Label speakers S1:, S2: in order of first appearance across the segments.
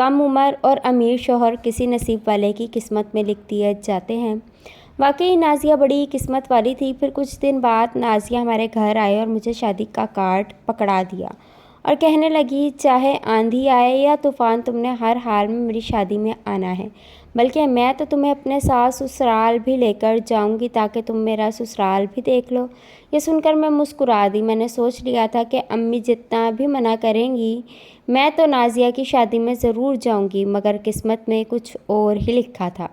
S1: کم عمر اور امیر شوہر کسی نصیب والے کی قسمت میں لکھ دیے جاتے ہیں۔ واقعی نازیہ بڑی قسمت والی تھی۔ پھر کچھ دن بعد نازیہ ہمارے گھر آئے اور مجھے شادی کا کارڈ پکڑا دیا اور کہنے لگی، چاہے آندھی آئے یا طوفان، تم نے ہر حال میں میری شادی میں آنا ہے، بلکہ میں تو تمہیں اپنے ساتھ سسرال بھی لے کر جاؤں گی تاکہ تم میرا سسرال بھی دیکھ لو۔ یہ سن کر میں مسکرا دی۔ میں نے سوچ لیا تھا کہ امی جتنا بھی منع کریں گی میں تو نازیہ کی شادی میں ضرور جاؤں گی، مگر قسمت میں کچھ اور ہی لکھا تھا۔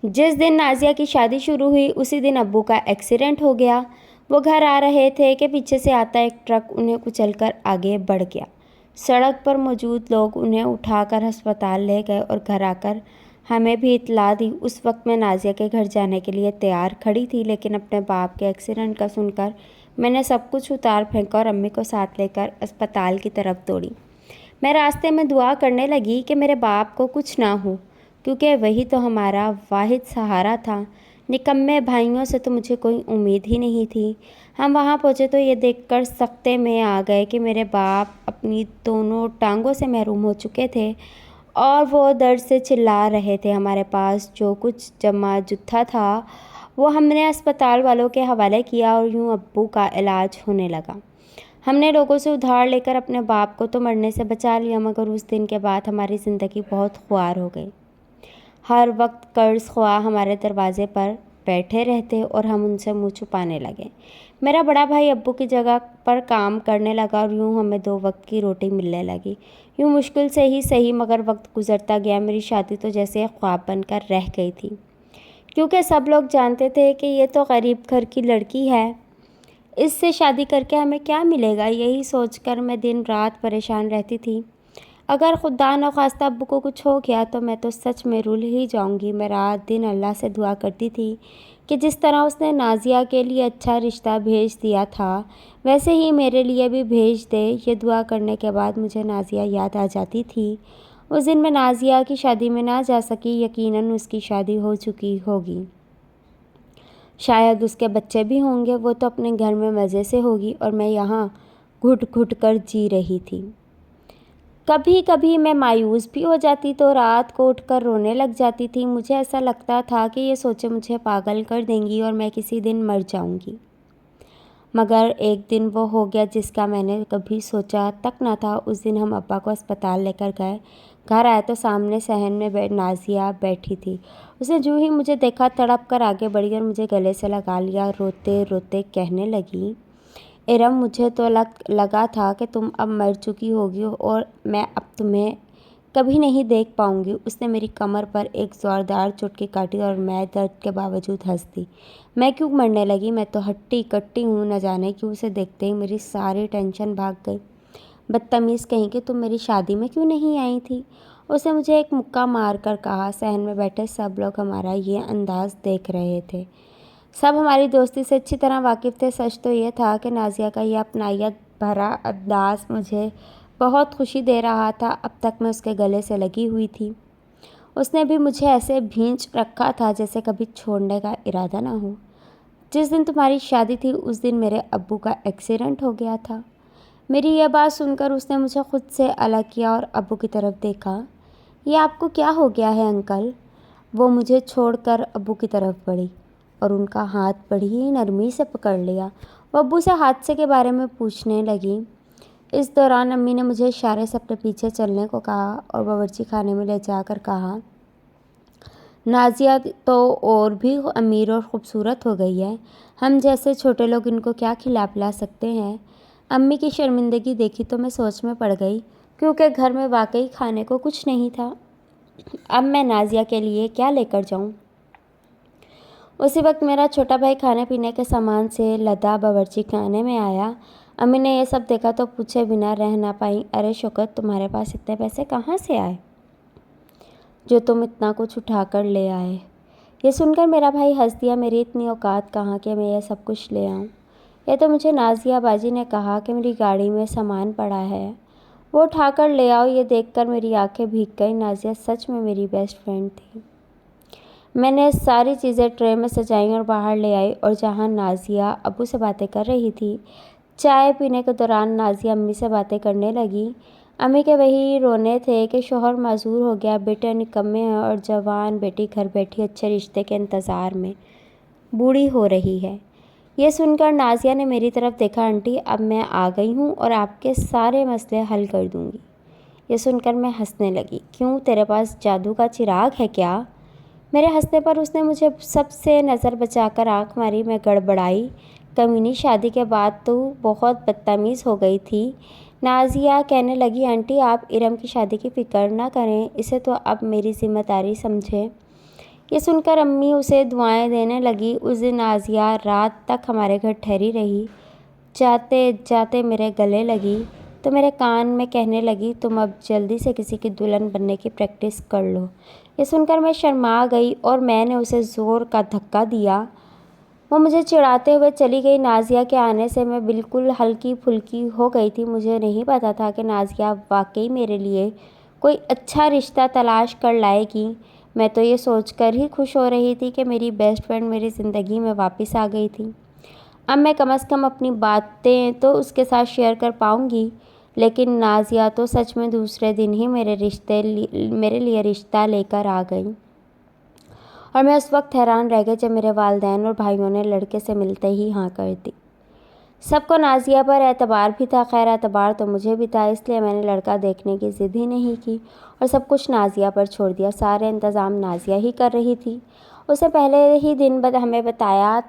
S1: جس دن نازیہ کی شادی شروع ہوئی اسی دن ابو کا ایکسیڈنٹ ہو گیا۔ وہ گھر آ رہے تھے کہ پیچھے سے آتا ایک ٹرک انہیں کچل کر آگے بڑھ گیا۔ سڑک پر موجود لوگ انہیں اٹھا کر ہسپتال لے گئے اور گھر آ کر ہمیں بھی اطلاع دی۔ اس وقت میں نازیہ کے گھر جانے کے لیے تیار کھڑی تھی، لیکن اپنے باپ کے ایکسیڈنٹ کا سن کر میں نے سب کچھ اتار پھینکا اور امی کو ساتھ لے کر اسپتال کی طرف دوڑی۔ میں راستے میں دعا کرنے لگی کہ میرے باپ کو کچھ نہ ہو، کیونکہ وہی تو ہمارا واحد سہارا تھا۔ نکمے بھائیوں سے تو مجھے کوئی امید ہی نہیں تھی۔ ہم وہاں پہنچے تو یہ دیکھ کر سکتے میں آ گئے کہ میرے باپ اپنی دونوں ٹانگوں سے محروم ہو چکے تھے اور وہ درد سے چلا رہے تھے۔ ہمارے پاس جو کچھ جمع جتھا تھا وہ ہم نے اسپتال والوں کے حوالے کیا اور یوں ابو کا علاج ہونے لگا۔ ہم نے لوگوں سے ادھار لے کر اپنے باپ کو تو مرنے سے بچا لیا، مگر اس دن کے بعد ہماری زندگی بہت خوار ہو گئی۔ ہر وقت قرض خواہ ہمارے دروازے پر بیٹھے رہتے اور ہم ان سے منہ چھپانے لگے۔ میرا بڑا بھائی ابو کی جگہ پر کام کرنے لگا اور یوں ہمیں 2 وقت کی روٹی ملنے لگی۔ یوں مشکل سے ہی صحیح مگر وقت گزرتا گیا۔ میری شادی تو جیسے ایک خواب بن کر رہ گئی تھی، کیونکہ سب لوگ جانتے تھے کہ یہ تو غریب گھر کی لڑکی ہے، اس سے شادی کر کے ہمیں کیا ملے گا۔ یہی سوچ کر میں دن رات پریشان رہتی تھی۔ اگر خدا نخواستہ ابو کو کچھ ہو گیا تو میں تو سچ میں رول ہی جاؤں گی۔ میں رات دن اللہ سے دعا کرتی تھی کہ جس طرح اس نے نازیہ کے لیے اچھا رشتہ بھیج دیا تھا ویسے ہی میرے لیے بھی بھیج دے۔ یہ دعا کرنے کے بعد مجھے نازیہ یاد آ جاتی تھی۔ اس دن میں نازیہ کی شادی میں نہ جا سکی۔ یقیناً اس کی شادی ہو چکی ہوگی، شاید اس کے بچے بھی ہوں گے، وہ تو اپنے گھر میں مزے سے ہوگی اور میں یہاں گھٹ گھٹ کر جی رہی تھی۔ کبھی کبھی میں مایوس بھی ہو جاتی تو رات کو اٹھ کر رونے لگ جاتی تھی۔ مجھے ایسا لگتا تھا کہ یہ سوچیں مجھے پاگل کر دیں گی اور میں کسی دن مر جاؤں گی، مگر ایک دن وہ ہو گیا جس کا میں نے کبھی سوچا تک نہ تھا۔ اس دن ہم ابا کو اسپتال لے کر گئے۔ گھر آئے تو سامنے صحن میں نازیہ بیٹھی تھی۔ اس نے جو ہی مجھے دیکھا تڑپ کر آگے بڑھی اور مجھے گلے سے لگا لیا۔ روتے روتے کہنے لگی، ارم مجھے تو لگا تھا کہ تم اب مر چکی ہوگی اور میں اب تمہیں کبھی نہیں دیکھ پاؤں گی۔ اس نے میری کمر پر ایک زوردار چوٹکی کاٹی اور میں درد کے باوجود ہنس دی۔ میں کیوں مرنے لگی؟ میں تو ہٹی کٹی ہوں۔ نہ جانے کیوں اسے دیکھتے ہی میری ساری ٹینشن بھاگ گئی۔ بدتمیز کہیں کہ تم میری شادی میں کیوں نہیں آئی تھی؟ اس نے مجھے ایک مکہ مار کر کہا۔ صحن میں بیٹھے سب لوگ ہمارا یہ انداز دیکھ رہے تھے۔ سب ہماری دوستی سے اچھی طرح واقف تھے۔ سچ تو یہ تھا کہ نازیہ کا یہ اپنائیت بھرا انداز مجھے بہت خوشی دے رہا تھا۔ اب تک میں اس کے گلے سے لگی ہوئی تھی۔ اس نے بھی مجھے ایسے بھینچ رکھا تھا جیسے کبھی چھوڑنے کا ارادہ نہ ہو۔ جس دن تمہاری شادی تھی اس دن میرے ابو کا ایکسیڈنٹ ہو گیا تھا۔ میری یہ بات سن کر اس نے مجھے خود سے الگ کیا اور ابو کی طرف دیکھا۔ یہ آپ کو کیا ہو گیا ہے انکل؟ وہ مجھے چھوڑ کر ابو کی طرف بڑھی اور ان کا ہاتھ بڑی نرمی سے پکڑ لیا۔ وہ ابو سے حادثے کے بارے میں پوچھنے لگی۔ اس دوران امی نے مجھے اشارے سے اپنے پیچھے چلنے کو کہا اور باورچی خانے میں لے جا کر کہا، نازیہ تو اور بھی امیر اور خوبصورت ہو گئی ہے، ہم جیسے چھوٹے لوگ ان کو کیا کھلا پلا سکتے ہیں؟ امی کی شرمندگی دیکھی تو میں سوچ میں پڑ گئی، کیونکہ گھر میں واقعی کھانے کو کچھ نہیں تھا۔ اب میں نازیہ کے لیے کیا لے کر جاؤں؟ اسی وقت میرا چھوٹا بھائی کھانے پینے کے سامان سے لدا باورچی خانے میں آیا۔ امی نے یہ سب دیکھا تو پوچھے بنا رہ نہ پائیں، ارے شوکت، تمہارے پاس اتنے پیسے کہاں سے آئے جو تم اتنا کچھ اٹھا کر لے آئے؟ یہ سن کر میرا بھائی ہنس دیا۔ میری اتنی اوقات کہاں کہ میں یہ سب کچھ لے آؤں؟ یہ تو مجھے نازیہ باجی نے کہا کہ میری گاڑی میں سامان پڑا ہے، وہ اٹھا کر لے آؤ۔ یہ دیکھ کر میری آنکھیں بھیگ گئیں۔ نازیہ سچ میں میری بیسٹ فرینڈ تھی۔ میں نے ساری چیزیں ٹرے میں سجائیں اور باہر لے آئی، اور جہاں نازیہ ابو سے باتیں کر رہی تھی، چائے پینے کے دوران نازیہ امی سے باتیں کرنے لگی۔ امی کے وہی رونے تھے کہ شوہر معذور ہو گیا، بیٹے نکمے ہیں اور جوان بیٹی گھر بیٹھی اچھے رشتے کے انتظار میں بوڑھی ہو رہی ہے۔ یہ سن کر نازیہ نے میری طرف دیکھا۔ آنٹی اب میں آ گئی ہوں اور آپ کے سارے مسئلے حل کر دوں گی۔ یہ سن کر میں ہنسنے لگی۔ کیوں، تیرے پاس جادو کا چراغ ہے کیا؟ میرے ہنسنے پر اس نے مجھے سب سے نظر بچا کر آنکھ ماری۔ میں گڑبڑائی۔ کمینی، شادی کے بعد تو بہت بدتمیز ہو گئی تھی۔ نازیہ کہنے لگی، آنٹی آپ ارم کی شادی کی فکر نہ کریں، اسے تو اب میری ذمہ داری سمجھیں۔ یہ سن کر امی اسے دعائیں دینے لگی۔ اس دن نازیہ رات تک ہمارے گھر ٹھہری رہی۔ جاتے جاتے میرے گلے لگی تو میرے کان میں کہنے لگی، تم اب جلدی سے کسی کی دلہن بننے کی پریکٹس کر لو۔ یہ سن کر میں شرما گئی اور میں نے اسے زور کا دھکا دیا۔ وہ مجھے چڑھاتے ہوئے چلی گئی۔ نازیہ کے آنے سے میں بالکل ہلکی پھلکی ہو گئی تھی۔ مجھے نہیں پتا تھا کہ نازیہ واقعی میرے لیے کوئی اچھا رشتہ تلاش کر لائے گی۔ میں تو یہ سوچ کر ہی خوش ہو رہی تھی کہ میری بیسٹ فرینڈ میری زندگی میں واپس آ گئی تھی۔ اب میں کم از کم اپنی باتیں تو اس کے ساتھ شیئر کر پاؤں گی۔ لیکن نازیہ تو سچ میں دوسرے دن ہی میرے لیے رشتہ لے کر آ گئی، اور میں اس وقت حیران رہ گئی جب میرے والدین اور بھائیوں نے لڑکے سے ملتے ہی ہاں کر دی۔ سب کو نازیہ پر اعتبار بھی تھا، خیر اعتبار تو مجھے بھی تھا، اس لیے میں نے لڑکا دیکھنے کی ضد ہی نہیں کی اور سب کچھ نازیہ پر چھوڑ دیا۔ سارے انتظام نازیہ ہی کر رہی تھی۔ اسے پہلے ہی دن ہمیں بتایا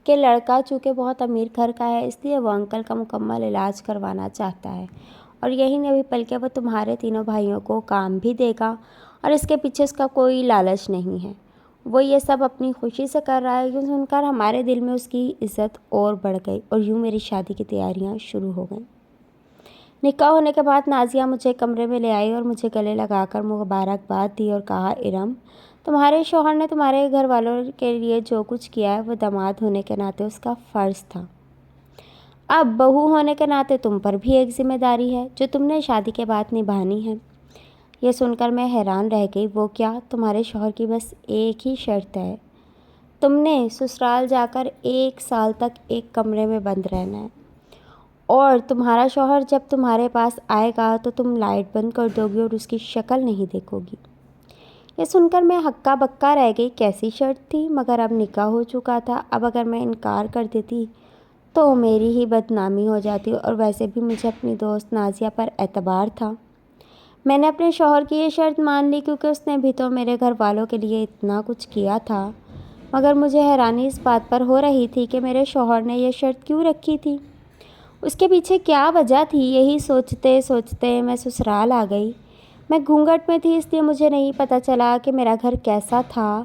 S1: کہ لڑکا چونکہ بہت امیر گھر کا ہے، اس لیے وہ انکل کا مکمل علاج کروانا چاہتا ہے، اور یہی نہیں بلکہ وہ تمہارے تینوں بھائیوں کو کام بھی دے گا، اور اس کے پیچھے اس کا کوئی لالچ نہیں ہے۔ وہ یہ سب اپنی خوشی سے کر رہا ہے۔ یوں سن کر ہمارے دل میں اس کی عزت اور بڑھ گئی، اور یوں میری شادی کی تیاریاں شروع ہو گئیں۔ نکاح ہونے کے بعد نازیہ مجھے کمرے میں لے آئی اور مجھے گلے لگا کر مبارکباد دی اور کہا، ارم تمہارے شوہر نے تمہارے گھر والوں کے لیے جو کچھ کیا ہے وہ داماد ہونے کے ناطے اس کا فرض تھا۔ اب بہو ہونے کے ناطے تم پر بھی ایک ذمہ داری ہے جو تم نے شادی کے بعد نبھانی ہے۔ یہ سن کر میں حیران رہ گئی۔ وہ کیا؟ تمہارے شوہر کی بس ایک ہی شرط ہے، تم نے سسرال جا کر 1 سال تک ایک کمرے میں بند رہنا ہے، اور تمہارا شوہر جب تمہارے پاس آئے گا تو تم لائٹ بند کر دو گی اور اس کی شکل نہیں دیکھو گی۔ یہ سن کر میں ہکا بکا رہ گئی۔ کیسی شرط تھی؟ مگر اب نکاح ہو چکا تھا، اب اگر میں انکار کر دیتی تو میری ہی بدنامی ہو جاتی، اور ویسے بھی مجھے اپنی دوست نازیہ پر اعتبار تھا۔ میں نے اپنے شوہر کی یہ شرط مان لی کیونکہ اس نے بھی تو میرے گھر والوں کے لیے اتنا کچھ کیا تھا، مگر مجھے حیرانی اس بات پر ہو رہی تھی کہ میرے شوہر نے یہ شرط کیوں رکھی تھی، اس کے پیچھے کیا وجہ تھی۔ یہی سوچتے سوچتے میں سسرال آ گئی۔ میں گھونگھٹ میں تھی، اس لیے مجھے نہیں پتہ چلا کہ میرا گھر کیسا تھا۔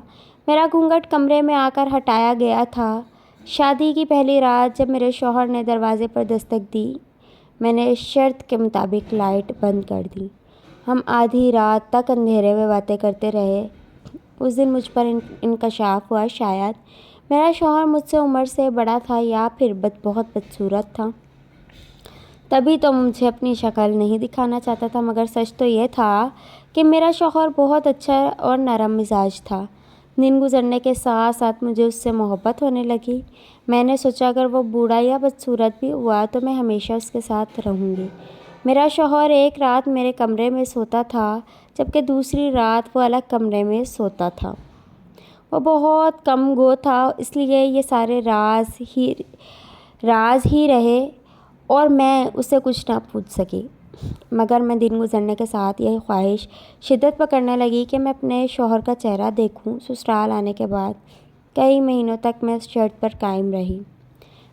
S1: میرا گھونگھٹ کمرے میں آ کر ہٹایا گیا تھا۔ شادی کی پہلی رات جب میرے شوہر نے دروازے پر دستک دی، میں نے شرط کے مطابق لائٹ بند کر دی۔ ہم آدھی رات تک اندھیرے میں باتیں کرتے رہے۔ اس دن مجھ پر انکشاف ہوا، شاید میرا شوہر مجھ سے عمر سے بڑا تھا یا پھر بہت بدصورت تھا، تبھی تو مجھے اپنی شکل نہیں دکھانا چاہتا تھا، مگر سچ تو یہ تھا کہ میرا شوہر بہت اچھا اور نرم مزاج تھا۔ دن گزرنے کے ساتھ ساتھ مجھے اس سے محبت ہونے لگی۔ میں نے سوچا اگر وہ بوڑھا یا بدصورت بھی ہوا تو میں ہمیشہ اس کے ساتھ رہوں گی۔ میرا شوہر ایک رات میرے کمرے میں سوتا تھا، جبکہ دوسری رات وہ الگ کمرے میں سوتا تھا۔ وہ بہت کم گو تھا، اس لیے یہ سارے راز ہی رہے اور میں اسے کچھ نہ پوچھ سکی۔ مگر میں دن گزرنے کے ساتھ یہ خواہش شدت پکڑنے لگی کہ میں اپنے شوہر کا چہرہ دیکھوں۔ سسرال آنے کے بعد کئی مہینوں تک میں اس شرط پر قائم رہی،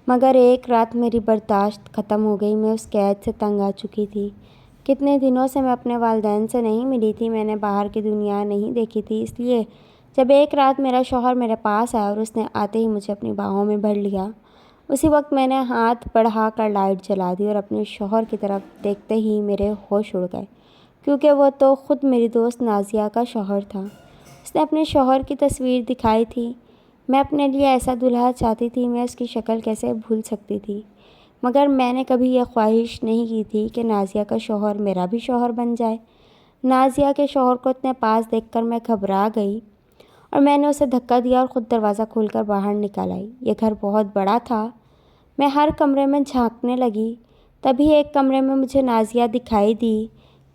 S1: مگر ایک رات میری برداشت ختم ہو گئی۔ میں اس قید سے تنگ آ چکی تھی۔ کتنے دنوں سے میں اپنے والدین سے نہیں ملی تھی، میں نے باہر کی دنیا نہیں دیکھی تھی، اس لیے جب ایک رات میرا شوہر میرے پاس آیا اور اس نے آتے ہی مجھے اپنی باہوں میں بھر لیا، اسی وقت میں نے ہاتھ بڑھا کر لائٹ جلا دی اور اپنے شوہر کی طرف دیکھتے ہی میرے ہوش اڑ گئے، کیونکہ وہ تو خود میری دوست نازیہ کا شوہر تھا۔ اس نے اپنے شوہر کی تصویر دکھائی تھی۔ میں اپنے لیے ایسا دلہا چاہتی تھی، میں اس کی شکل کیسے بھول سکتی تھی، مگر میں نے کبھی یہ خواہش نہیں کی تھی کہ نازیہ کا شوہر میرا بھی شوہر بن جائے۔ نازیہ کے شوہر کو اتنے پاس دیکھ کر میں گھبرا گئی اور میں نے اسے دھکا دیا اور خود دروازہ کھول کر باہر نکل آئی۔ یہ گھر بہت بڑا تھا۔ میں ہر کمرے میں جھانکنے لگی، تبھی ایک کمرے میں مجھے نازیہ دکھائی دی۔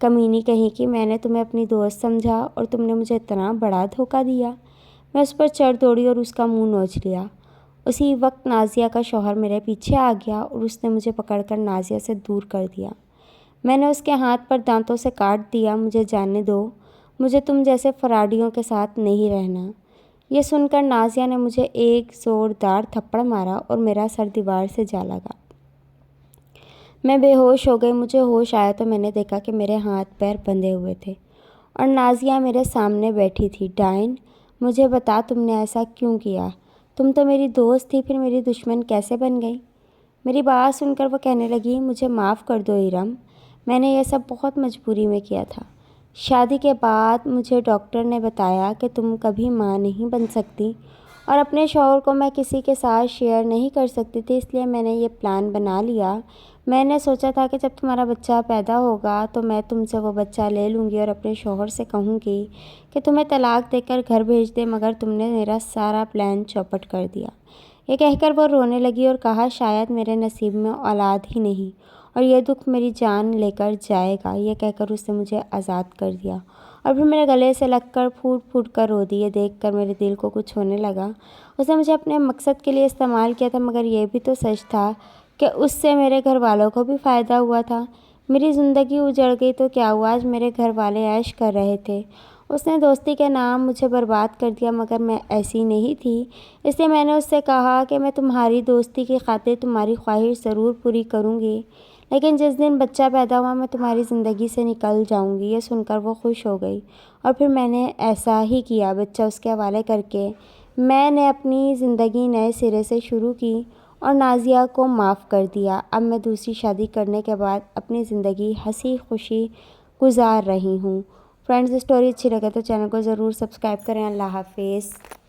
S1: کمینی کہیں کہ میں نے تمہیں اپنی دوست سمجھا اور تم نے مجھے اتنا بڑا دھوکہ دیا۔ میں اس پر چڑھ دوڑی اور اس کا منہ نوچ لیا۔ اسی وقت نازیہ کا شوہر میرے پیچھے آ گیا اور اس نے مجھے پکڑ کر نازیہ سے دور کر دیا۔ میں نے اس کے ہاتھ پر دانتوں سے کاٹ دیا۔ مجھے جانے دو، مجھے تم جیسے فراڈیوں کے ساتھ نہیں رہنا۔ یہ سن کر نازیہ نے مجھے ایک زوردار تھپڑ مارا اور میرا سر دیوار سے جا لگا۔ میں بے ہوش ہو گئی۔ مجھے ہوش آیا تو میں نے دیکھا کہ میرے ہاتھ پیر بندھے ہوئے تھے اور نازیہ میرے سامنے بیٹھی تھی۔ ڈائن، مجھے بتا تم نے ایسا کیوں کیا؟ تم تو میری دوست تھی، پھر میری دشمن کیسے بن گئی؟ میری بات سن کر وہ کہنے لگی، مجھے معاف کر دو ارم، میں نے یہ سب بہت مجبوری میں کیا تھا۔ شادی کے بعد مجھے ڈاکٹر نے بتایا کہ تم کبھی ماں نہیں بن سکتی اور اپنے شوہر کو میں کسی کے ساتھ شیئر نہیں کر سکتی تھی، اس لیے میں نے یہ پلان بنا لیا۔ میں نے سوچا تھا کہ جب تمہارا بچہ پیدا ہوگا تو میں تم سے وہ بچہ لے لوں گی اور اپنے شوہر سے کہوں گی کہ تمہیں طلاق دے کر گھر بھیج دے، مگر تم نے میرا سارا پلان چوپٹ کر دیا۔ یہ کہہ کر وہ رونے لگی اور کہا، شاید میرے نصیب میں اولاد ہی نہیں اور یہ دکھ میری جان لے کر جائے گا۔ یہ کہہ کر اس نے مجھے آزاد کر دیا اور پھر میرے گلے سے لگ کر پھوٹ پھوٹ کر رو دی۔ یہ دیکھ کر میرے دل کو کچھ ہونے لگا۔ اس نے مجھے اپنے مقصد کے لیے استعمال کیا تھا، مگر یہ بھی تو سچ تھا کہ اس سے میرے گھر والوں کو بھی فائدہ ہوا تھا۔ میری زندگی اجڑ گئی تو کیا ہوا، آج میرے گھر والے عیش کر رہے تھے۔ اس نے دوستی کے نام مجھے برباد کر دیا، مگر میں ایسی نہیں تھی، اس لیے میں نے اس سے کہا کہ میں تمہاری دوستی کی خاطر تمہاری خواہش ضرور پوری کروں گی، لیکن جس دن بچہ پیدا ہوا میں تمہاری زندگی سے نکل جاؤں گی۔ یہ سن کر وہ خوش ہو گئی اور پھر میں نے ایسا ہی کیا۔ بچہ اس کے حوالے کر کے میں نے اپنی زندگی نئے سرے سے شروع کی اور نازیہ کو معاف کر دیا۔ اب میں دوسری شادی کرنے کے بعد اپنی زندگی ہنسی خوشی گزار رہی ہوں۔ فرینڈز، اسٹوری اچھی لگے تو چینل کو ضرور سبسکرائب کریں۔ اللہ حافظ۔